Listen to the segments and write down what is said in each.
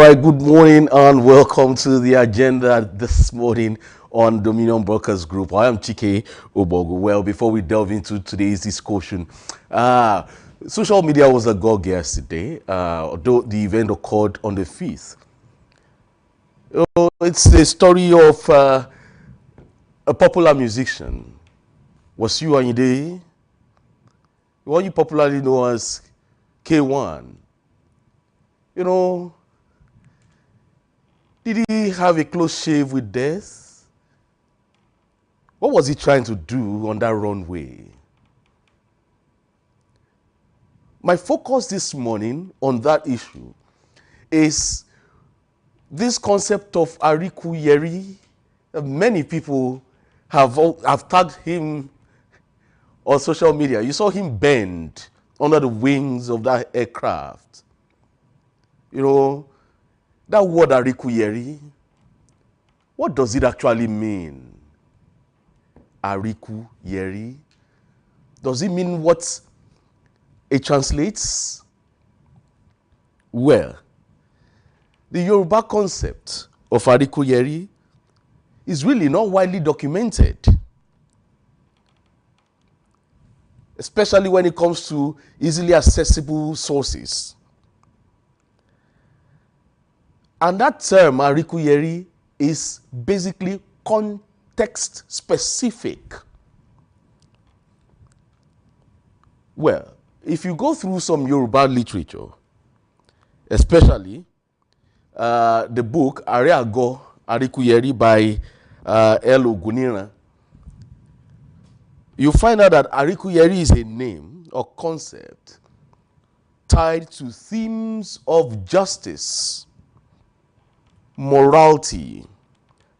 right, good morning and welcome to the agenda this morning on Dominion Brokers Group. I am Chike Obogo. Well, before we delve into today's discussion, social media was agog yesterday, although the event occurred on the 5th. It's the story of a popular musician, Wasiu Ayinde, what you popularly know as K1. You know, did he have a close shave with death? What was he trying to do on that runway? My focus this morning on that issue is this concept of Ariku Yeri. Many people have tagged him on social media. You saw him bend under the wings of that aircraft. You know, that word Ariku Yeri, what does it actually mean? Ariku Yeri? Does it mean what it translates? Well, the Yoruba concept of Ariku Yeri is really not widely documented, especially when it comes to easily accessible sources. And that term, Ariku Yeri, is basically context specific. Well, if you go through some Yoruba literature, especially the book Areago Ariku Yeri by L. Oguniran, you find out that Ariku Yeri is a name or concept tied to themes of justice, morality,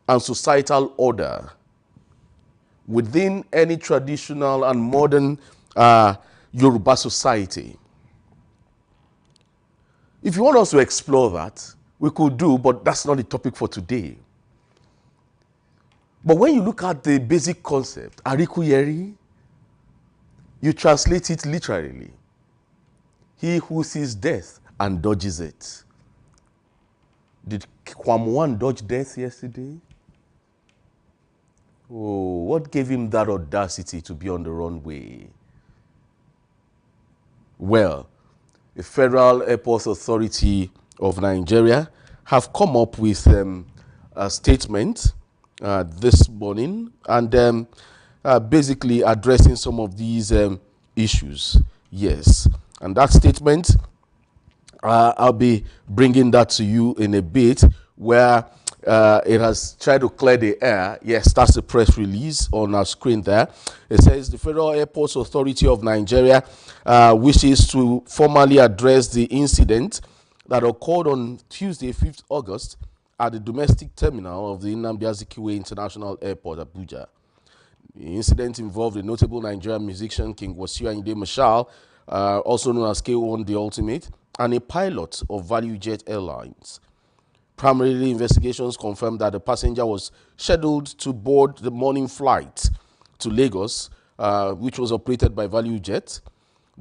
and societal order within any traditional and modern Yoruba society. If you want us to explore that, we could do, but that's not the topic for today. But when you look at the basic concept, Ariku Yeri, you translate it literally. He who sees death and dodges it. Did Kwam dodge death yesterday? Oh, what gave him that audacity to be on the runway? Well, the Federal Airports Authority of Nigeria have come up with a statement this morning and basically addressing some of these issues. Yes, and that statement, I'll be bringing that to you in a bit, where it has tried to clear the air. Yes, that's the press release on our screen there. It says the Federal Airports Authority of Nigeria wishes to formally address the incident that occurred on Tuesday, 5th August, at the domestic terminal of the Nnamdi Azikiwe International Airport, Abuja. The incident involved a notable Nigerian musician, King Wasiu Ayinde Marshal, also known as K1 The Ultimate, and a pilot of Value Jet Airlines. Primarily, investigations confirmed that the passenger was scheduled to board the morning flight to Lagos, which was operated by Value Jet.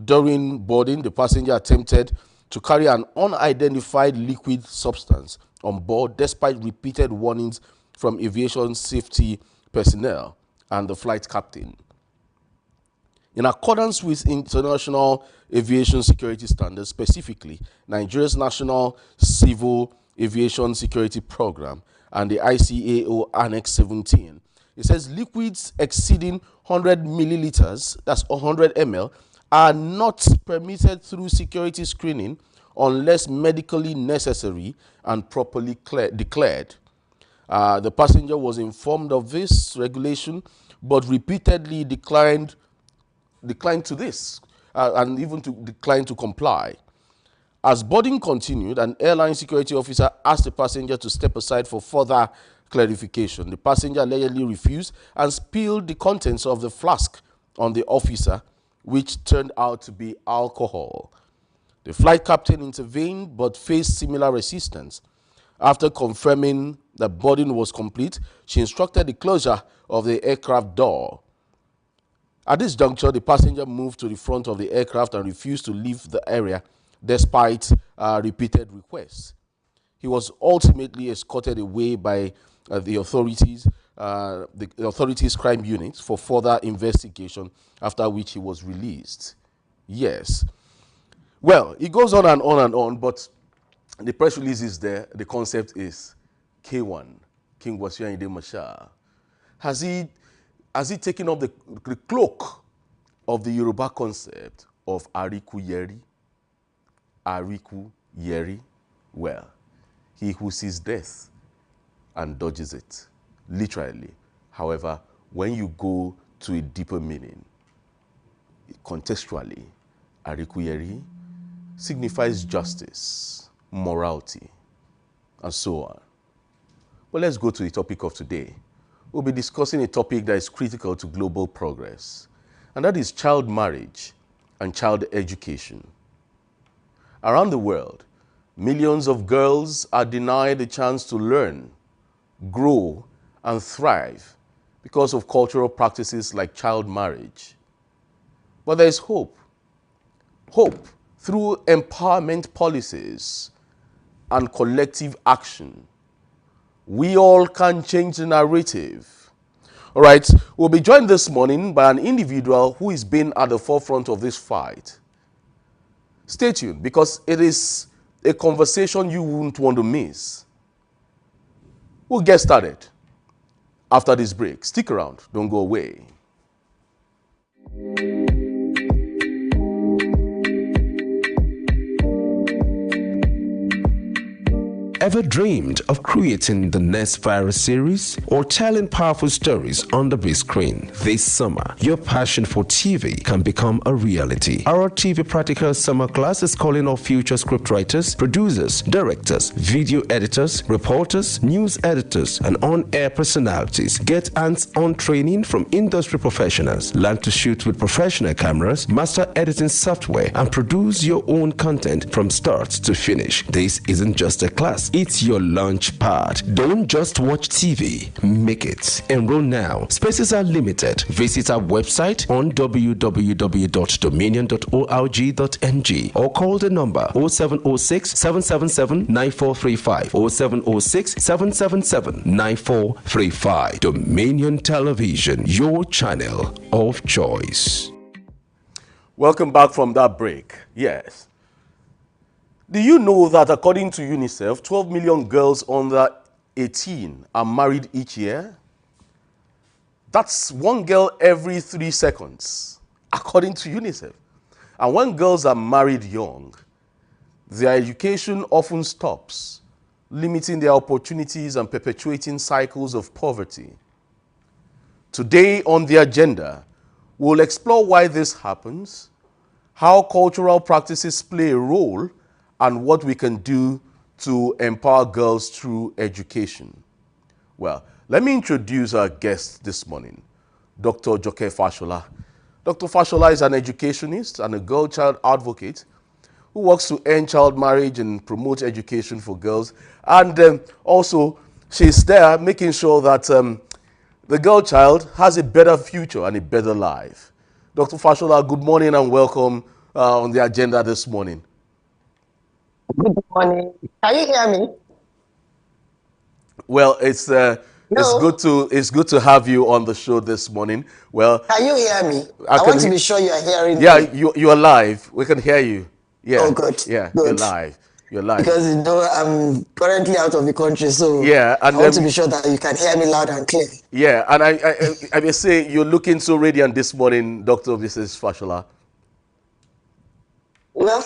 During boarding, the passenger attempted to carry an unidentified liquid substance on board despite repeated warnings from aviation safety personnel and the flight captain. In accordance with international aviation security standards, specifically Nigeria's National Civil Aviation Security Program and the ICAO Annex 17, it says liquids exceeding 100 milliliters, that's 100 ml, are not permitted through security screening unless medically necessary and properly declared. The passenger was informed of this regulation, but repeatedly declined to this and even to decline to comply. As boarding continued, an airline security officer asked the passenger to step aside for further clarification. The passenger allegedly refused and spilled the contents of the flask on the officer, which turned out to be alcohol. The flight captain intervened but faced similar resistance. After confirming that boarding was complete, she instructed the closure of the aircraft door. At this juncture, the passenger moved to the front of the aircraft and refused to leave the area despite repeated requests. He was ultimately escorted away by the authorities, the authorities' crime unit for further investigation, after which he was released. Yes. Well, it goes on and on and on, but the press release is there. The concept is K1, King Wasiu Ayinde Marshal. Has he taken up the cloak of the Yoruba concept of Ariku Yeri? Ariku Yeri? Well, he who sees death and dodges it, literally. However, when you go to a deeper meaning, contextually, Ariku Yeri signifies justice, morality, and so on. But let's go to the topic of today. We'll be discussing a topic that is critical to global progress, and that is child marriage and child education. Around the world, millions of girls are denied the chance to learn, grow, and thrive because of cultural practices like child marriage. But there is hope. Hope through empowerment policies and collective action. We all can change the narrative. All right, we'll be joined this morning by an individual who has been at the forefront of this fight. Stay tuned, because it is a conversation you wouldn't want to miss. We'll get started after this break. Stick around, don't go away. Ever dreamed of creating the next virus series or telling powerful stories on the big screen? This summer, your passion for TV can become a reality. Our TV Practical Summer Class is calling all future scriptwriters, producers, directors, video editors, reporters, news editors, and on-air personalities. Get hands-on training from industry professionals. Learn to shoot with professional cameras, master editing software, and produce your own content from start to finish. This isn't just a class. It's your launch pad. Don't just watch TV. Make it. Enroll now. Spaces are limited. Visit our website on www.dominion.org.ng or call the number 0706 777 9435 0706 777 9435. Dominion Television, your channel of choice. Welcome back from that break. Yes. Do you know that according to UNICEF, 12 million girls under 18 are married each year? That's one girl every 3 seconds, according to UNICEF. And when girls are married young, their education often stops, limiting their opportunities and perpetuating cycles of poverty. Today on the agenda, we'll explore why this happens, how cultural practices play a role, and what we can do to empower girls through education. Well, let me introduce our guest this morning, Dr. Joke Fashola. Dr. Fashola is an educationist and a girl-child advocate who works to end child marriage and promote education for girls. And also, she's there making sure that the girl child has a better future and a better life. Dr. Fashola, good morning and welcome on the agenda this morning. Good morning. Can you hear me? Well, it's good to have you on the show this morning. Well, can you hear me? I want to be sure you are hearing me. Yeah, you are live. We can hear you. Yeah. Oh, good. Yeah, good. You're live. You're live. Because I'm currently out of the country, so yeah, and I want to be sure that you can hear me loud and clear. Yeah, and I may say you're looking so radiant this morning, Dr. Mrs. Fashola. Well,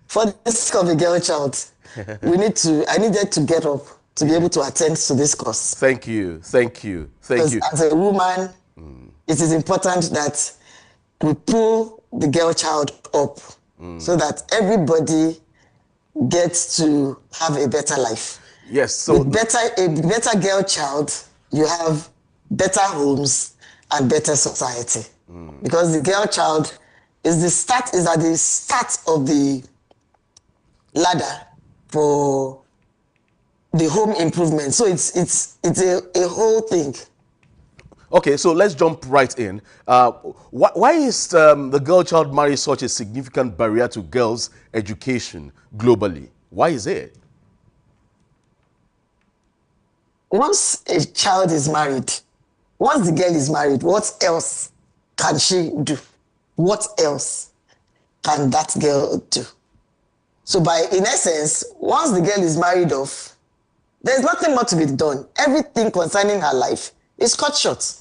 for the sake of a girl child, I needed to get up to be able to attend to this course. Thank you. Because as a woman, it is important that we pull the girl child up so that everybody gets to have a better life. Yes. So with a better girl child, you have better homes and better society. Because the girl child is at the start of the ladder for the home improvement. So it's a whole thing. Okay, so let's jump right in. Why is the girl-child marriage such a significant barrier to girls' education globally? Why is it? once a child is married, once the girl is married, what else can she do? What else can that girl do? So in essence, once the girl is married off, there's nothing more to be done. Everything concerning her life is cut short.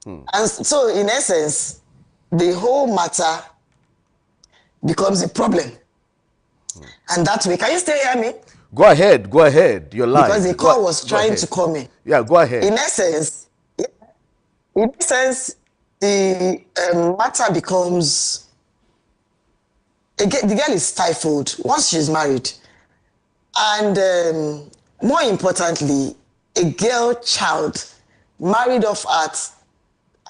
And so in essence, the whole matter becomes a problem. And that way, can you still hear me? Go ahead. You're live. Because the call was trying to call me. Yeah, go ahead. In essence, the matter becomes, again, the girl is stifled once she's married. And more importantly, a girl child married off at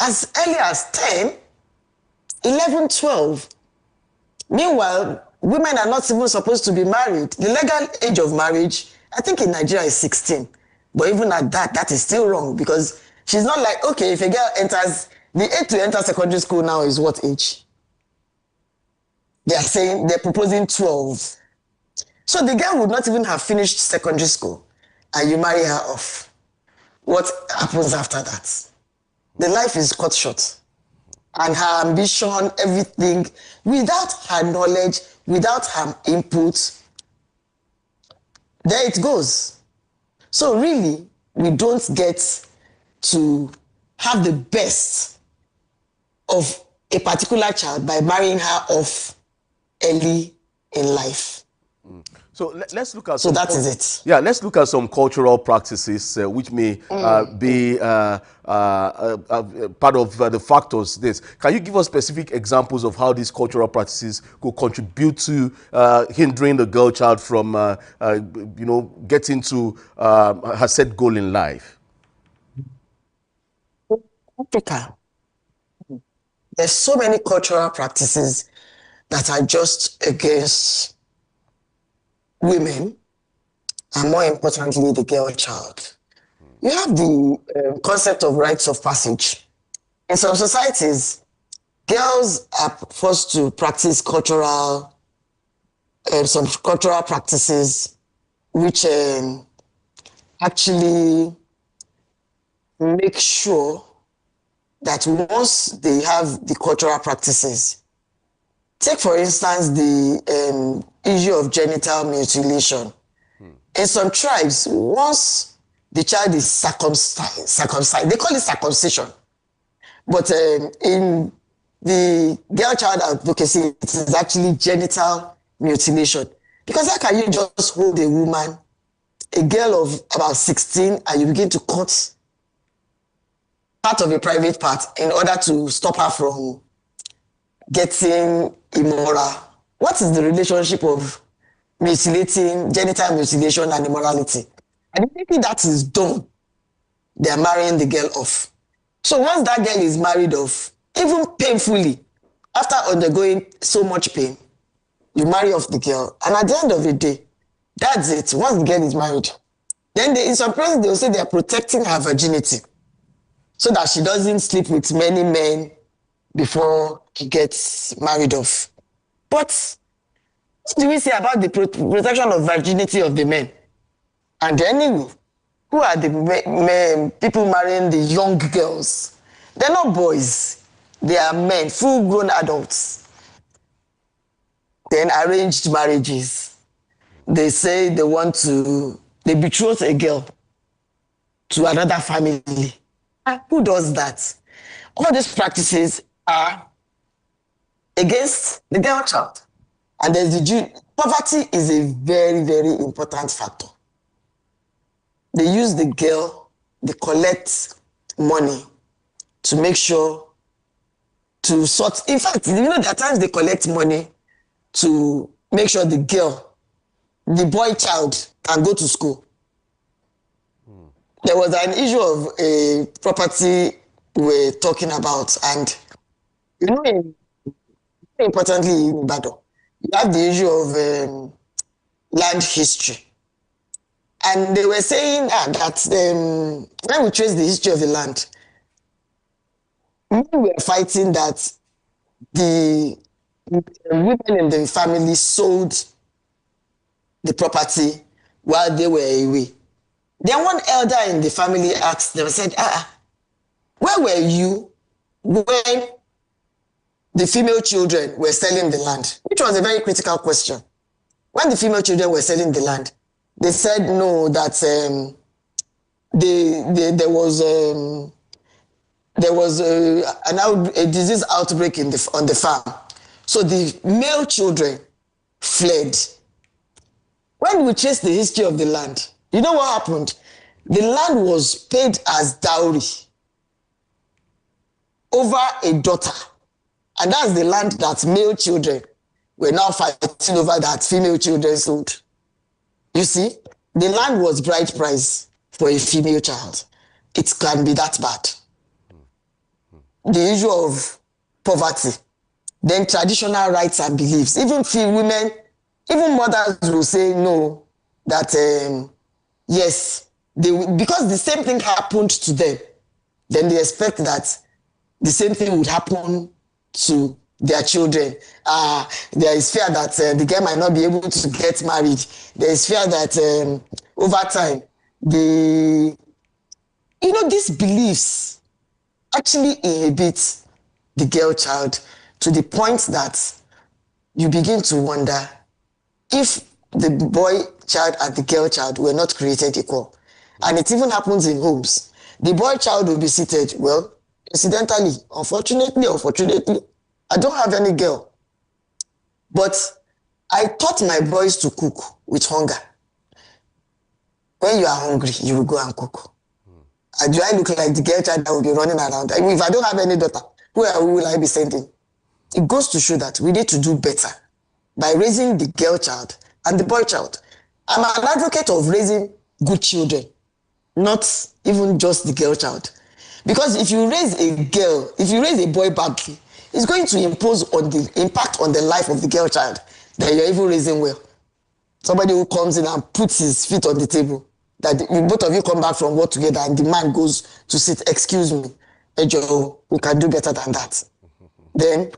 as early as 10, 11, 12. Meanwhile, women are not even supposed to be married. The legal age of marriage, I think in Nigeria is 16. But even at that, that is still wrong, because she's not like, okay, if a girl enters, the age to enter secondary school now is what age? They are saying, they're proposing 12. So the girl would not even have finished secondary school, and you marry her off. What happens after that? The life is cut short. And her ambition, everything, without her knowledge, without her input, there it goes. So really, we don't get to have the best of a particular child by marrying her off early in life. So let's look at. So that is it. Yeah, let's look at some cultural practices which may be part of the factors. Can you give us specific examples of how these cultural practices could contribute to hindering the girl child from, getting to her set goal in life? Africa, there's so many cultural practices that are just against women, and more importantly, the girl child. You have the concept of rites of passage. In some societies, girls are forced to practice some cultural practices which actually make sure that once they have the cultural practices, take for instance the issue of genital mutilation. In some tribes, once the child is circumcised, they call it circumcision. But in the girl child advocacy, it is actually genital mutilation. Because how can you just hold a woman, a girl of about 16, and you begin to cut part of a private part in order to stop her from getting immoral? What is the relationship of genital mutilation and immorality? And immediately that is done, they are marrying the girl off. So once that girl is married off, even painfully, after undergoing so much pain, you marry off the girl. And at the end of the day, that's it. Once the girl is married, then in some places they will say they are protecting her virginity so that she doesn't sleep with many men before she gets married off. But what do we say about the protection of virginity of the men? And anyway, who are the people marrying the young girls? They're not boys. They are men, full-grown adults. Then arranged marriages. They say they betroth a girl to another family. Who does that? All these practices are against the girl child. And there's poverty is a very, very important factor. They use the girl, they collect money to make sure to sort. In fact, there are times they collect money to make sure the girl, the boy child, can go to school. There was an issue of a property we were talking about, and importantly in Ibadan, you have the issue of land history. And they were saying that when we trace the history of the land, we were fighting that the women in the family sold the property while they were away. Then one elder in the family asked them, said, where were you when the female children were selling the land? Which was a very critical question. When the female children were selling the land, they said no, that there was a disease outbreak on the farm. So the male children fled. When we trace the history of the land, you know what happened? The land was paid as dowry over a daughter. And that's the land that male children were now fighting over that female children sold. You see, the land was bride price for a female child. It can be that bad. The issue of poverty, then traditional rights and beliefs. Even few women, even mothers will say no, that yes, because the same thing happened to them, then they expect that the same thing would happen to their children. There is fear that the girl might not be able to get married. There is fear that over time, these beliefs actually inhibit the girl child to the point that you begin to wonder if the boy child and the girl child were not created equal. And it even happens in homes. The boy child will be seated, well, incidentally, unfortunately, I don't have any girl. But I taught my boys to cook with hunger. When you are hungry, you will go and cook. Do I look like the girl child that will be running around? If I don't have any daughter, who will I be sending? It goes to show that we need to do better by raising the girl child and the boy child. I'm an advocate of raising good children, not even just the girl child. Because if you raise a boy badly, it's going to impact on the life of the girl child that you're even raising well. Somebody who comes in and puts his feet on the table, that both of you come back from work together and the man goes to sit, excuse me, Ejo, we can do better than that. Then,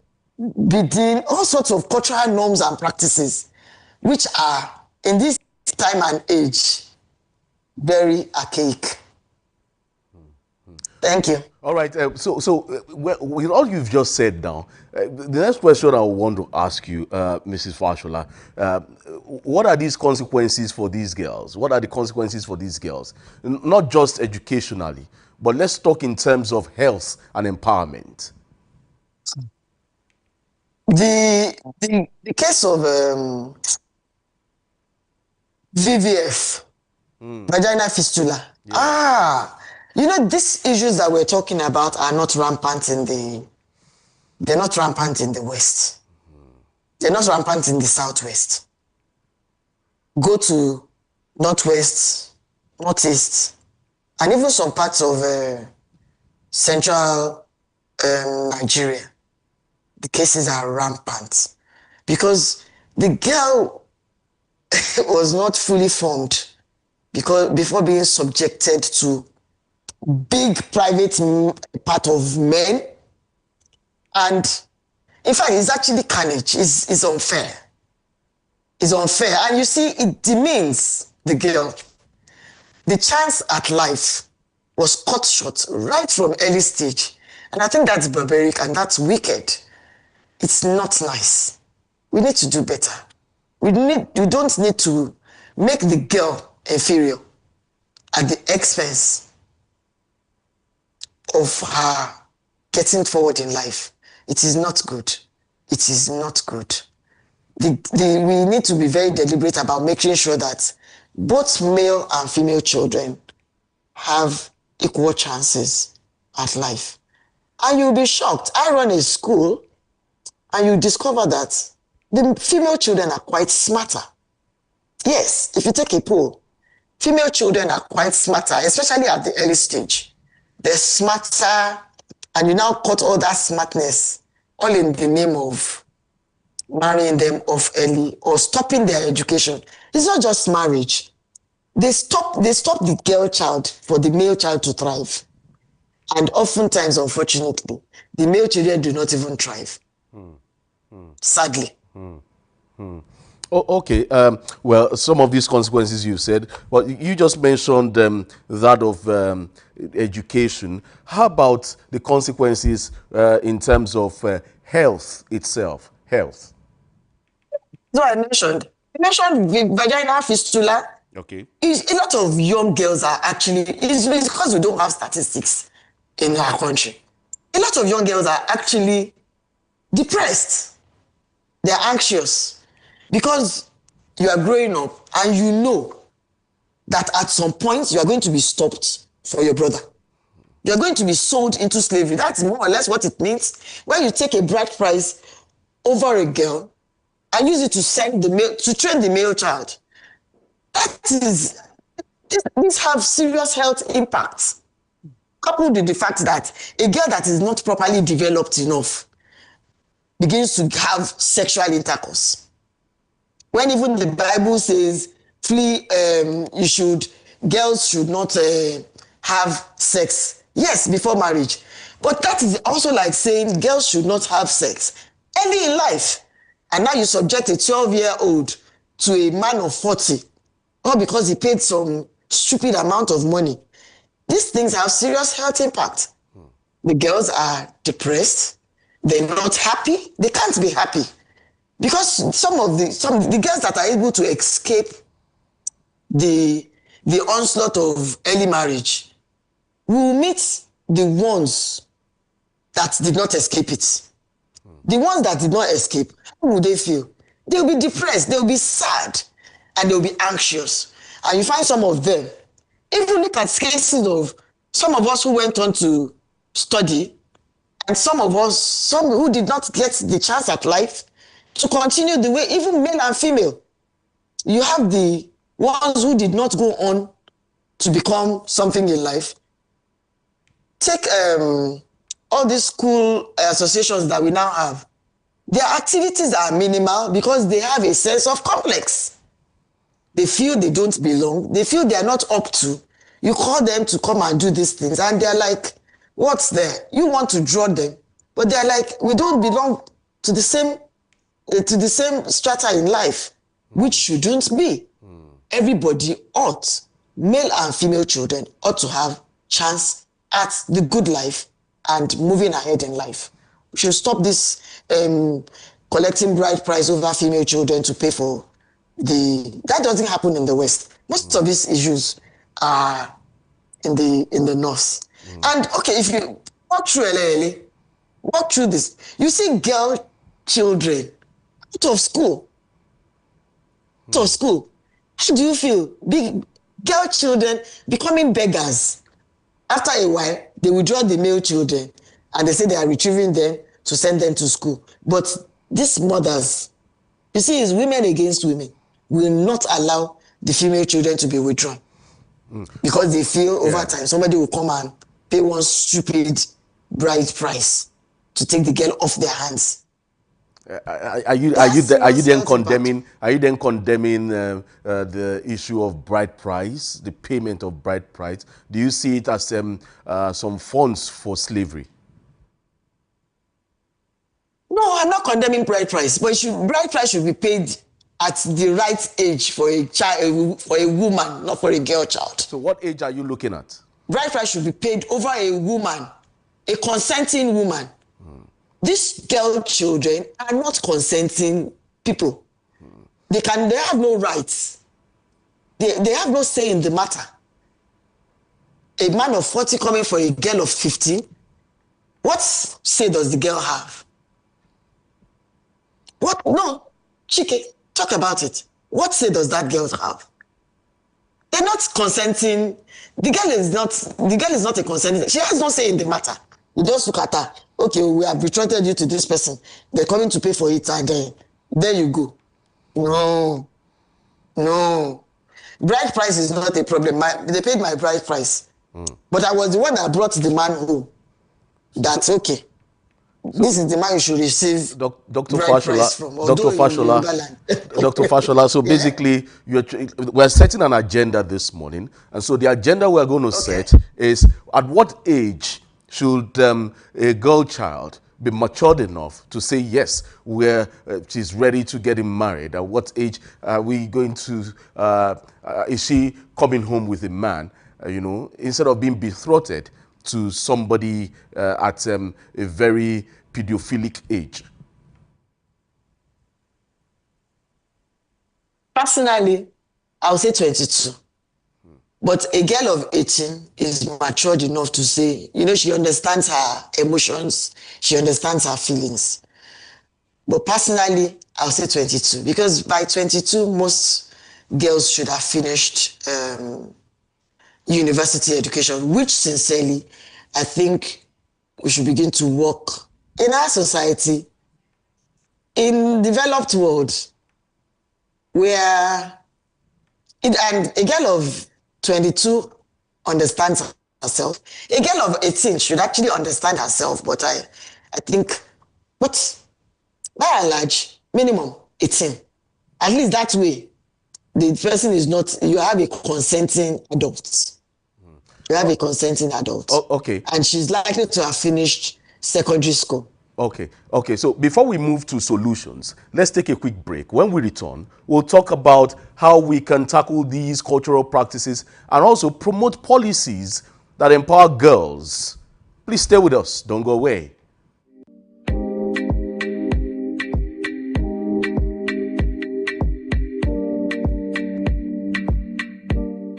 between all sorts of cultural norms and practices, which are, in this time and age, very archaic. Thank you. All right. With all you've just said now, the next question I want to ask you, Mrs. Fashola, what are these consequences for these girls? What are the consequences for these girls? Not just educationally, but let's talk in terms of health and empowerment. The case of VVF, vagina fistula. Yeah. These issues that we're talking about are not rampant they're not rampant in the West. They're not rampant in the Southwest. Go to Northwest, Northeast, and even some parts of central Nigeria. The cases are rampant because the girl was not fully formed before being subjected to big private part of men. And in fact, it's actually carnage. It's unfair. It's unfair. And you see, it demeans the girl. The chance at life was cut short right from early stage. And I think that's barbaric and that's wicked. It's not nice. We need to do better. We don't need to make the girl inferior at the expense of her getting forward in life. It is not good. It is not good. We need to be very deliberate about making sure that both male and female children have equal chances at life. And you'll be shocked. I run a school and you discover that the female children are quite smarter. Yes, if you take a poll, female children are quite smarter, especially at the early stage. They're smarter, and you now cut all that smartness, all in the name of marrying them off early or stopping their education. It's not just marriage. They stop the girl child for the male child to thrive. And oftentimes, unfortunately, the male children do not even thrive. Sadly. Oh, okay. Well, some of these consequences you said, but you just mentioned that of education. How about the consequences in terms of health itself? Health. So I mentioned vaginal fistula. Okay. A lot of young girls are actually, it's because we don't have statistics in our country. A lot of young girls are actually depressed. They're anxious because you are growing up and you know that at some point you are going to be stopped for your brother. You're going to be sold into slavery. That's more or less what it means when you take a bride price over a girl and use it to train the male child. These have serious health impacts, coupled with the fact that a girl that is not properly developed enough begins to have sexual intercourse. When even the Bible says, girls should not have sex. Yes, before marriage. But that is also like saying girls should not have sex early in life. And now you subject a 12-year-old to a man of 40, all because he paid some stupid amount of money. These things have serious health impact. The girls are depressed. They're not happy. They can't be happy. Because some of the girls that are able to escape the onslaught of early marriage will meet the ones that did not escape it. The ones that did not escape, how will they feel? They'll be depressed, they'll be sad, and they'll be anxious. And you find some of them, even look at cases of some of us who went on to study, and some who did not get the chance at life to continue the way, even male and female. You have the ones who did not go on to become something in life. Take all these school associations that we now have. Their activities are minimal because they have a sense of complex. They feel they don't belong. They feel they are not up to. You call them to come and do these things and they're like, what's there? You want to draw them, but they're like, we don't belong to the same strata in life, which shouldn't be. Everybody ought, male and female children, ought to have chance at the good life and moving ahead in life. We should stop this collecting bride price over female children to pay for that doesn't happen in the West. Most of these issues are in the North. And okay, if you walk through this, you see girl children out of school. How do you feel? Big girl children becoming beggars. After a while, they withdraw the male children and they say they are retrieving them to send them to school. But these mothers, you see, it's women against women, will not allow the female children to be withdrawn. Because they feel over time somebody will come and pay one stupid bride price to take the girl off their hands. Are you then condemning the issue of bride price, the payment of bride price? Do you see it as some funds for slavery? No, I'm not condemning bride price, but bride price should be paid at the right age for a child, for a woman, not for a girl child. So what age are you looking at? Bride price should be paid over a woman, a consenting woman. These girl children are not consenting people. They have no rights. They have no say in the matter. A man of 40 coming for a girl of 15, what say does the girl have? What? No, Chike, talk about it. What say does that girl have? They're not consenting. The girl is not a consenting. She has no say in the matter. You just look at her. Okay, we have betrothed you to this person. They're coming to pay for it, and there you go. No. Bride price is not a problem. They paid my bride price. But I was the one that brought the man home. That's okay. This is the man you should receive. Dr. Fashola, so basically, we're setting an agenda this morning. And so the agenda we're going to set is, at what age should a girl child be matured enough to say, yes, she's ready to get him married? At what age are we going to, is she coming home with a man, instead of being betrothed to somebody at a very pedophilic age? Personally, I would say 22. But a girl of 18 is matured enough to say, she understands her emotions, she understands her feelings. But personally, I would say 22, because by 22, most girls should have finished university education, which sincerely, I think we should begin to work in our society, in developed world, where, and a girl of 22 understands herself. A girl of 18 should actually understand herself, but I think, but by and large, minimum 18. At least that way, the person is not, you have a consenting adult. You have a consenting adult. Oh, okay. And she's likely to have finished secondary school. Okay. So before we move to solutions, let's take a quick break. When we return, we'll talk about how we can tackle these cultural practices and also promote policies that empower girls. Please stay with us. Don't go away.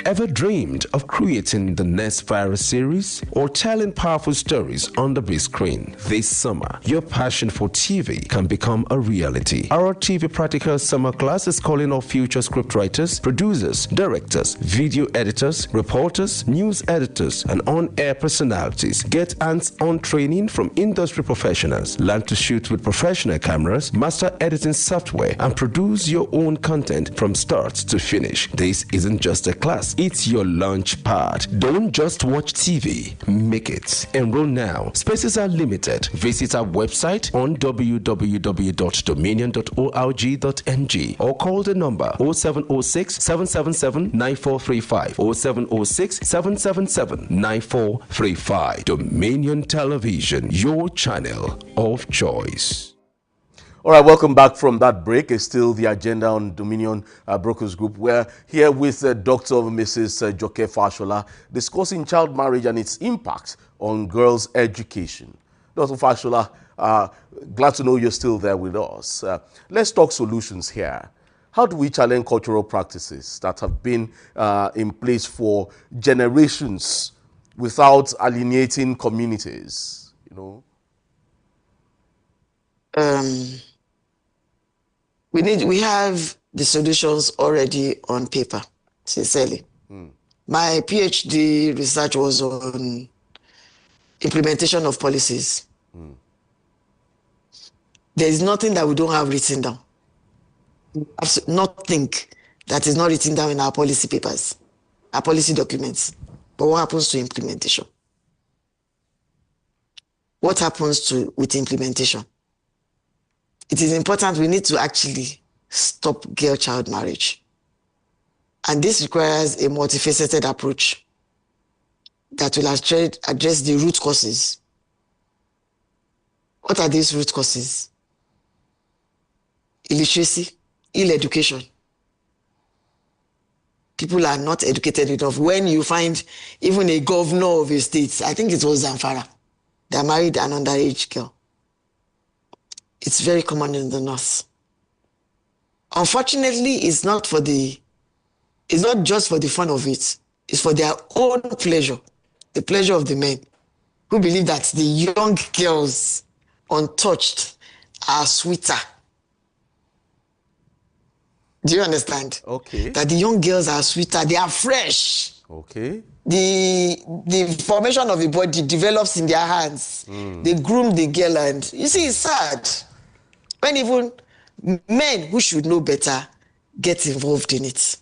Ever dreamed of creating the next virus series or telling powerful stories on the big screen? This summer, your passion for TV can become a reality. Our TV Practical Summer Class is calling all future scriptwriters, producers, directors, video editors, reporters, news editors, and on-air personalities. Get hands-on training from industry professionals. Learn to shoot with professional cameras, master editing software, and produce your own content from start to finish. This isn't just a class. It's your launch pad. Don't just watch TV, make it. Enroll now. Spaces are limited. Visit our website on www.dominion.org.ng or call the number 0706 777 9435 0706 777 9435. Dominion Television, your channel of choice. All right, welcome back from that break. It's still the agenda on Dominion Brokers Group. We're here with Dr. Mrs. Joke Fashola discussing child marriage and its impact on girls' education. Dr. Fashola, glad to know you're still there with us. Let's talk solutions here. How do we challenge cultural practices that have been in place for generations without alienating communities? We have the solutions already on paper, sincerely. My PhD research was on implementation of policies. There is nothing that we don't have written down. Nothing that is not written down in our policy papers, our policy documents. But what happens to implementation? What happens with implementation? It is important, we need to actually stop girl-child marriage. And this requires a multifaceted approach that will address the root causes. What are these root causes? Illiteracy, ill education. People are not educated enough. When you find even a governor of a state, I think it was Zamfara, they married an underage girl. It's very common in the north. Unfortunately, it's not just for the fun of it. It's for their own pleasure, the pleasure of the men, who believe that the young girls, untouched, are sweeter. Do you understand? Okay. That the young girls are sweeter, they are fresh. Okay. The formation of the body develops in their hands. They groom the girl, and you see, it's sad when even men who should know better get involved in it.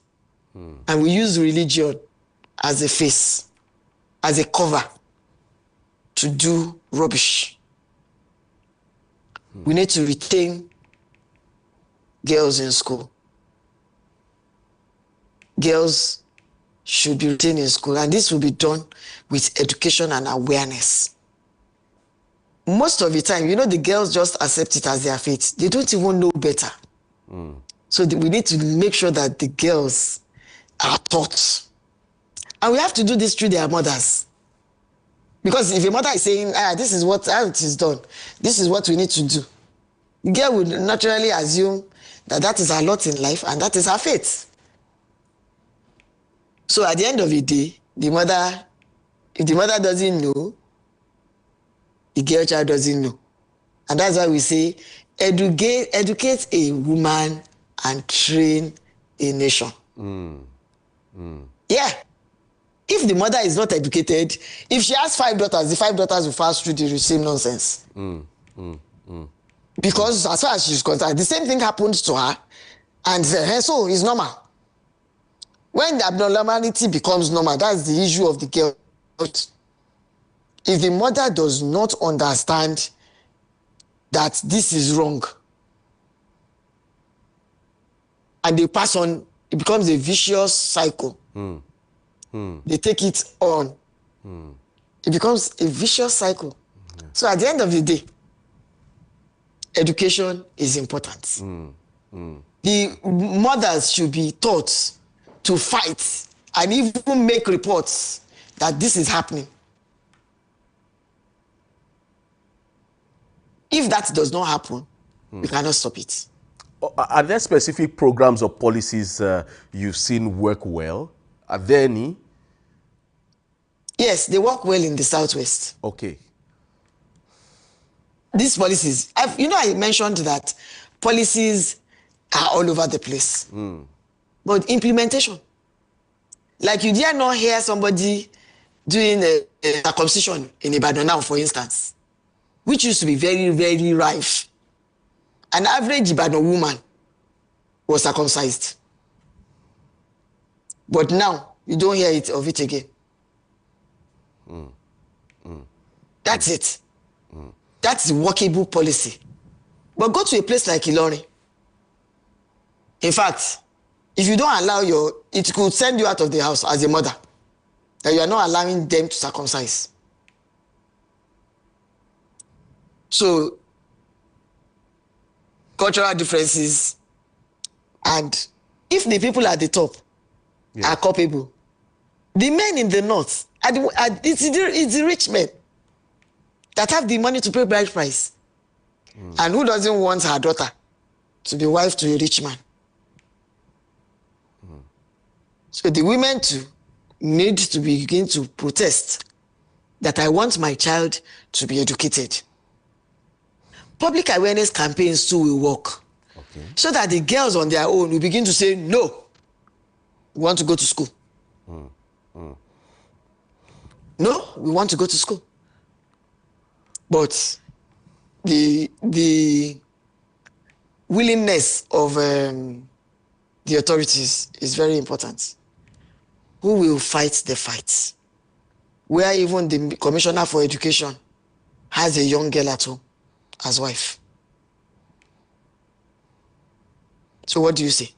And we use religion as a face, as a cover to do rubbish. We need to retain girls in school. Girls should be retained in school, and this will be done with education and awareness. most of the time, the girls just accept it as their fate. They don't even know better. So we need to make sure that the girls are taught. And we have to do this through their mothers. Because if a mother is saying, this is how it is done, this is what we need to do, the girl would naturally assume that is her lot in life and that is her fate. So at the end of the day, if the mother doesn't know, the girl child doesn't know. And that's why we say, educate a woman and train a nation. Yeah. If the mother is not educated, if she has 5 daughters, the 5 daughters will pass through the same nonsense. Because as far as she's concerned, the same thing happens to her, and so it's normal. When the abnormality becomes normal, that's the issue of the girl. If the mother does not understand that this is wrong, and they pass on, it becomes a vicious cycle. They take it on. It becomes a vicious cycle. So at the end of the day, education is important. The mothers should be taught to fight and even make reports that this is happening. If that does not happen, we cannot stop it. Are there specific programs or policies you've seen work well? Are there any? Yes, they work well in the Southwest. Okay. These policies, I mentioned that policies are all over the place. But implementation, like you dare not hear somebody doing a circumcision in Ibadan now, for instance, which used to be very, very rife. An average Ibadan woman was circumcised. But now, you don't hear of it again. That's it. That's the workable policy. But go to a place like Ilorin. In fact, if you don't allow it could send you out of the house as a mother, that you are not allowing them to circumcise. So, cultural differences, and if the people at the top are culpable, the men in the north, it's the rich men that have the money to pay bride price. And who doesn't want her daughter to be wife to a rich man? So the women too need to begin to protest that I want my child to be educated. Public awareness campaigns too will work. So that the girls on their own will begin to say, no, we want to go to school. No, we want to go to school. But the willingness of the authorities is very important. Who will fight the fight? Where even the Commissioner for Education has a young girl at home as wife. So what do you say?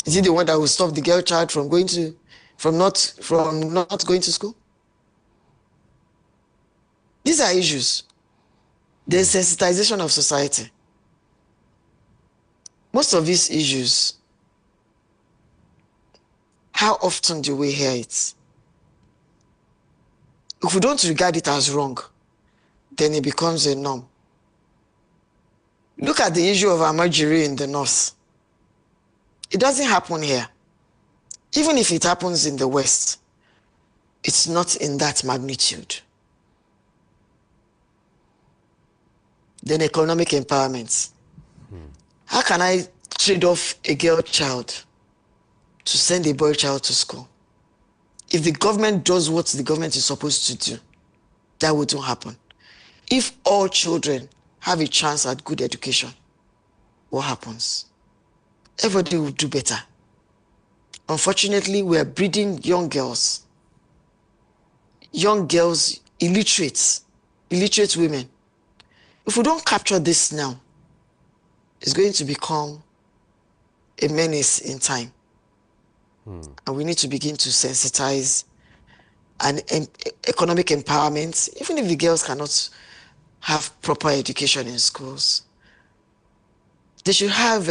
Is it the one that will stop the girl child from not going to school? These are issues. The sensitization of society. Most of these issues, how often do we hear it? If we don't regard it as wrong, then it becomes a norm. Look at the issue of Amajiri in the north. It doesn't happen here. Even if it happens in the West, it's not in that magnitude. Then economic empowerment. How can I trade off a girl child to send a boy child to school? If the government does what the government is supposed to do, that wouldn't happen. If all children have a chance at good education, what happens? Everybody will do better. Unfortunately, we are breeding young girls, illiterate women. If we don't capture this now, it's going to become a menace in time. And we need to begin to sensitize and economic empowerment, even if the girls cannot have proper education in schools. They should have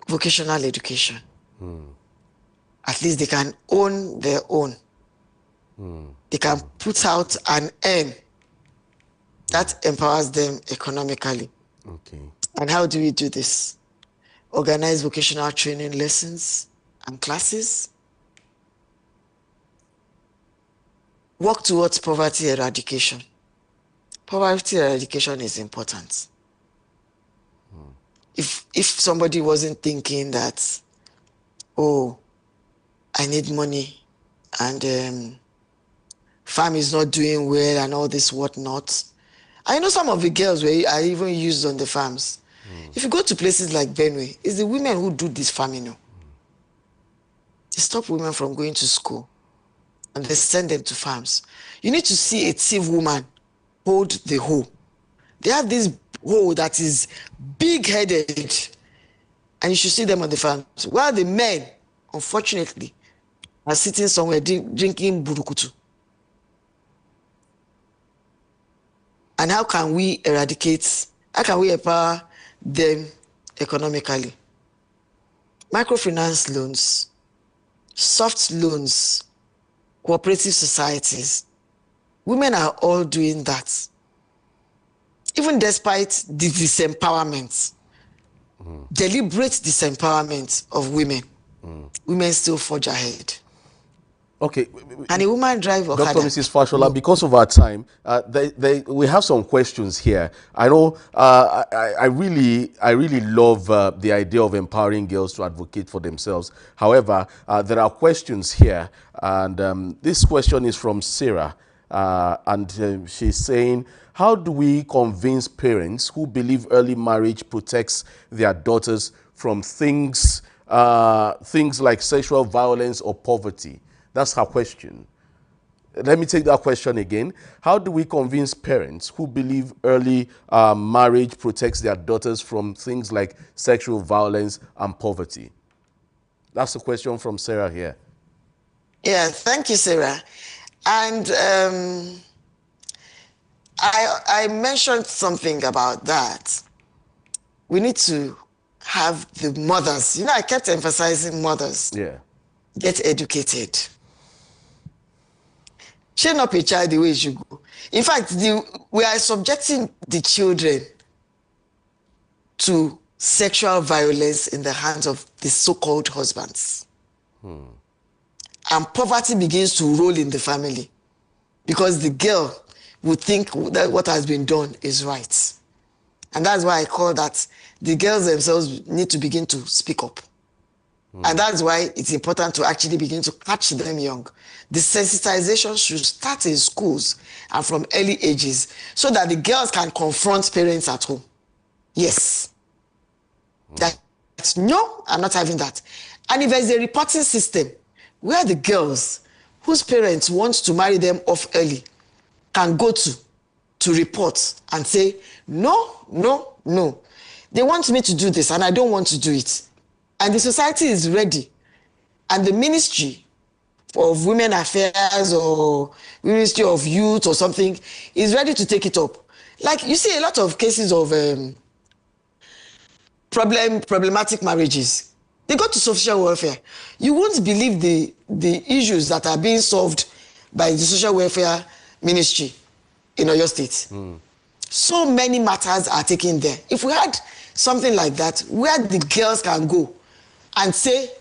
vocational education. At least they can own their own. They can put out and earn. That empowers them economically. Okay. And how do we do this? Organize vocational training lessons and classes. Work towards poverty eradication. Poverty eradication is important. If somebody wasn't thinking that, oh, I need money and farm is not doing well and all this whatnot. I know some of the girls are even used on the farms. If you go to places like Benue, it's the women who do this farming. They stop women from going to school and they send them to farms. You need to see a thief woman hold the hoe. They have this hoe that is big-headed, and you should see them on the farms. While the men, unfortunately, are sitting somewhere drinking burukutu. And how can we empower them economically? Microfinance loans, soft loans, cooperative societies. Women are all doing that. Even despite the disempowerment, deliberate disempowerment of women, women still forge ahead. Okay. And a woman drive Okada. Dr. Mrs. Fashola, because of our time, we have some questions here. I know I really love the idea of empowering girls to advocate for themselves. However, there are questions here, and this question is from Sarah, and she's saying, how do we convince parents who believe early marriage protects their daughters from things like sexual violence or poverty? That's her question. Let me take that question again. How do we convince parents who believe early marriage protects their daughters from things like sexual violence and poverty? That's the question from Sarah here. Yeah, thank you, Sarah. And I mentioned something about that. We need to have the mothers. I kept emphasizing mothers. Yeah. Get educated. Train up a child the way it should go. In fact, we are subjecting the children to sexual violence in the hands of the so-called husbands. And poverty begins to roll in the family because the girl would think that what has been done is right. And that's why I call that the girls themselves need to begin to speak up. And that's why it's important to actually begin to catch them young. The sensitization should start in schools and from early ages so that the girls can confront parents at home. Yes. That's no, I'm not having that. And if there's a reporting system where the girls whose parents want to marry them off early can go to report and say, no. They want me to do this and I don't want to do it. And the society is ready. And the Ministry of Women Affairs or Ministry of Youth or something is ready to take it up. Like you see a lot of cases of problematic marriages. They go to social welfare. You won't believe the issues that are being solved by the social welfare ministry in Oyo State. So many matters are taken there. If we had something like that, where the girls can go and say,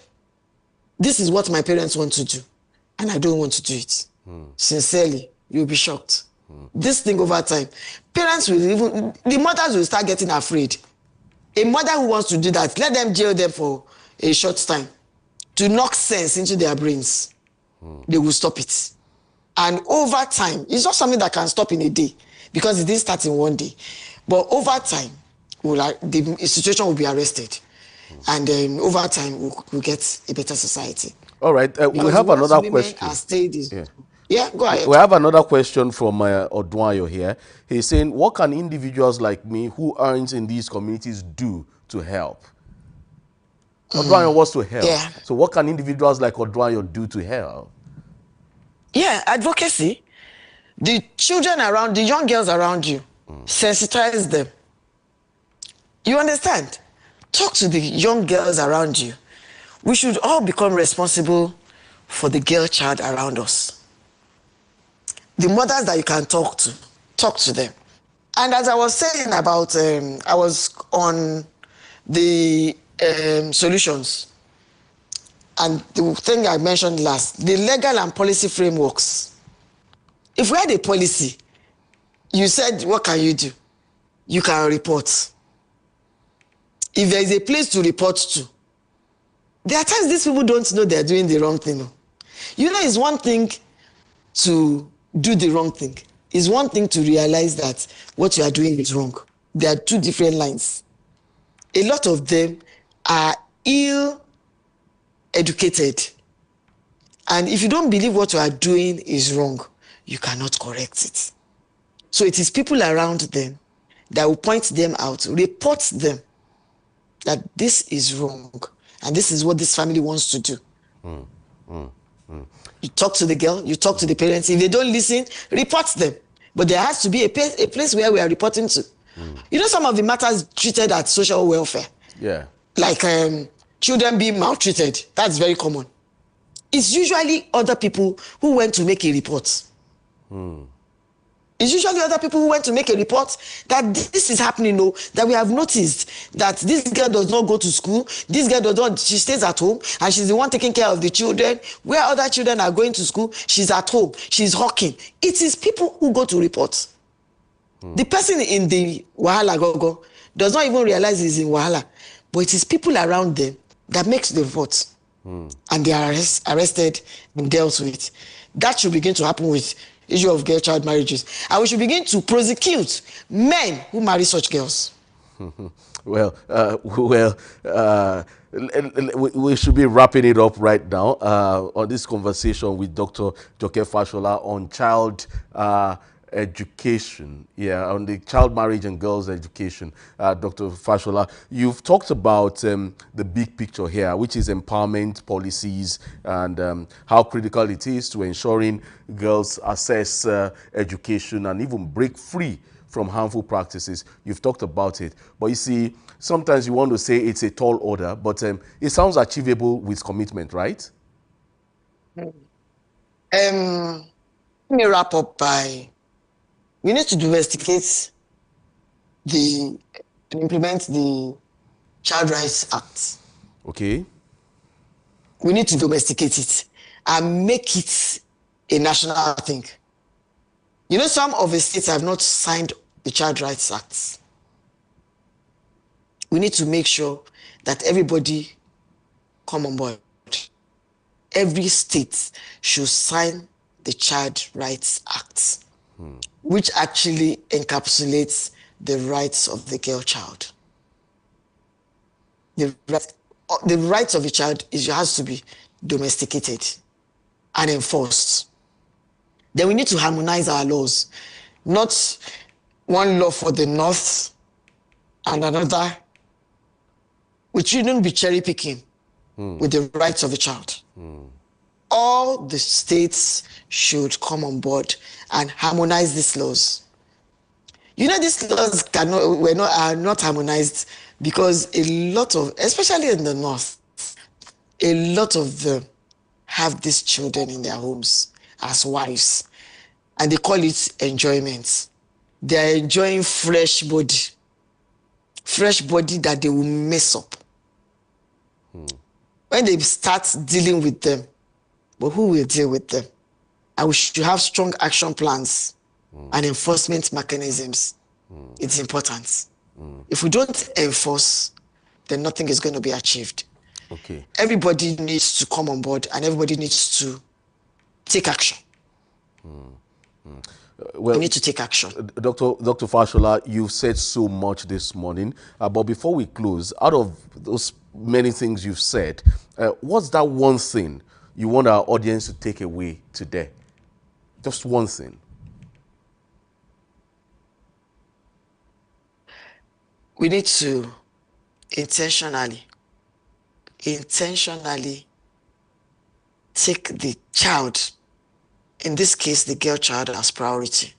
this is what my parents want to do, and I don't want to do it. Sincerely, you'll be shocked. This thing over time, parents will the mothers will start getting afraid. A mother who wants to do that, let them jail them for a short time to knock sense into their brains. They will stop it. And over time, it's not something that can stop in a day because it didn't start in one day. But over time, the situation will be arrested. And over time, we'll get a better society. All right. We have another question. Yeah, go ahead. We have another question from Odwanyo here. He's saying, what can individuals like me who earns in these communities do to help? Odwanyo wants to help. Yeah. So what can individuals like Odwanyo do to help? Yeah, advocacy. The children around, the young girls around you, sensitize them. You understand? Talk to the young girls around you. We should all become responsible for the girl child around us. The mothers that you can talk to them. And as I was saying about, I was on the solutions, and the thing I mentioned last, the legal and policy frameworks. If we had a policy, you said, what can you do? You can report. If there is a place to report to, there are times these people don't know they're doing the wrong thing. You know, it's one thing to do the wrong thing. It's one thing to realize that what you are doing is wrong. There are two different lines. A lot of them are ill-educated. And if you don't believe what you are doing is wrong, you cannot correct it. So it is people around them that will point them out, report them that this is wrong and this is what this family wants to do. You talk to the girl, you talk to the parents. If they don't listen, report them. But there has to be a place where we are reporting to. You know, some of the matters treated at social welfare. Yeah. Like children being maltreated. That's very common. It's usually other people who went to make a report. It's usually other people who went to make a report that this is happening, that we have noticed that this girl does not go to school, this girl does not, she stays at home, and she's the one taking care of the children. Where other children are going to school, she's at home, she's hawking. It is people who go to report. The person in the Wahala Gogo does not even realize he's in Wahala, but it is people around them that makes the report. And they are arrested and dealt with. That should begin to happen with issue of girl-child marriages. And we should begin to prosecute men who marry such girls. Well, we should be wrapping it up right now on this conversation with Dr. Joke Fashola on child education, on the child marriage and girls education. Dr. Fashola, you've talked about the big picture here, which is empowerment policies and how critical it is to ensuring girls access education and even break free from harmful practices. You've talked about it, but you see, sometimes you want to say it's a tall order, but it sounds achievable with commitment, right? Let me wrap up by, we need to domesticate and implement the Child Rights Act. Okay. We need to domesticate it and make it a national thing. You know, some of the states have not signed the Child Rights Act. We need to make sure that everybody come on board. Every state should sign the Child Rights Act, which actually encapsulates the rights of the girl child. The rights of a child has to be domesticated and enforced. Then we need to harmonize our laws, not one law for the north and another. We shouldn't be cherry picking with the rights of the child. All the states should come on board and harmonize these laws. You know, these laws are not harmonized because a lot of, especially in the north, a lot of them have these children in their homes as wives, and they call it enjoyment. They are enjoying fresh body that they will mess up. When they start dealing with them, but who will deal with them? And we should have strong action plans and enforcement mechanisms. It's important. If we don't enforce, then nothing is going to be achieved. Okay. Everybody needs to come on board and everybody needs to take action. Well, we need to take action. Dr. Fashola, you've said so much this morning, but before we close, out of those many things you've said, what's that one thing you want our audience to take away today? Just one thing. We need to intentionally take the child in this case, the girl child as priority.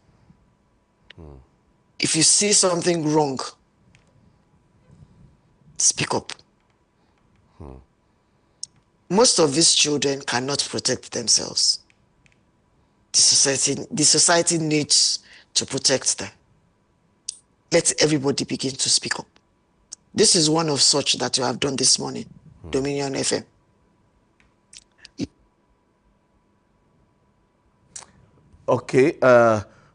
If you see something wrong, speak up. Most of these children cannot protect themselves. The society needs to protect them. Let everybody begin to speak up. This is one of such that you have done this morning, Dominion FM. Okay,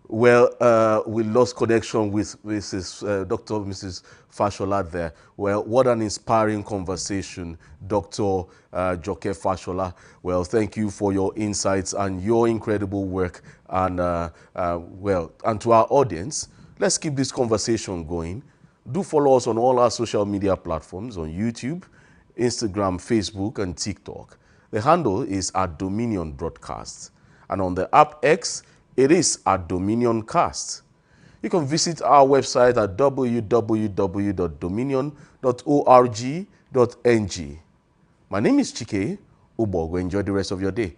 we lost connection with Mrs. Fashola there. Well, what an inspiring conversation, Dr. Joke Fashola. Well, thank you for your insights and your incredible work. And and to our audience, let's keep this conversation going. Do follow us on all our social media platforms on YouTube, Instagram, Facebook, and TikTok. The handle is @Dominion Broadcast. And on the app X, it is @DominionCast. You can visit our website at www.dominion.org.ng. My name is Chike Ubogo. Enjoy the rest of your day.